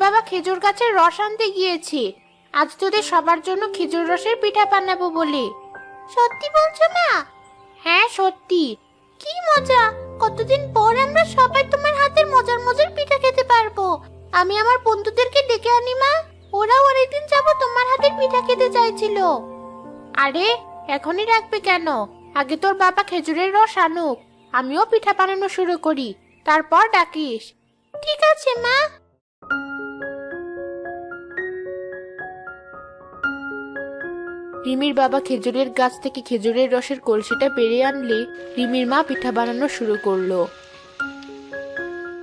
বাবা খেজুর গাছের রস আনতে গিয়েছে। আজ তোদের সবার জন্য খেজুর রসের পিঠা বানাবো বলে। সত্যি বলছো মা? হ্যাঁ সত্যি। কি মজা! কতদিন পর আমরা সবাই তোমার হাতের মজার মজার পিঠা খেতে পারবো। আমি আমার বন্ধুদেরকে ডেকে আনি মা, ওরাও অনেকদিন যাবত তোমার হাতের পিঠা খেতে চাইছিল। আরে এখনই রাখবে কেন? আগে তোর বাবা খেজুরের রস আনুক, আমিও পিঠা বানানো শুরু করি, তারপর ডাকিস। ঠিক আছে মা। রিমির বাবা খেজুরের গাছ থেকে খেজুরের রসের কলসিটা পেরে আনলে রিমির মা পিঠা বানানো শুরু করলো।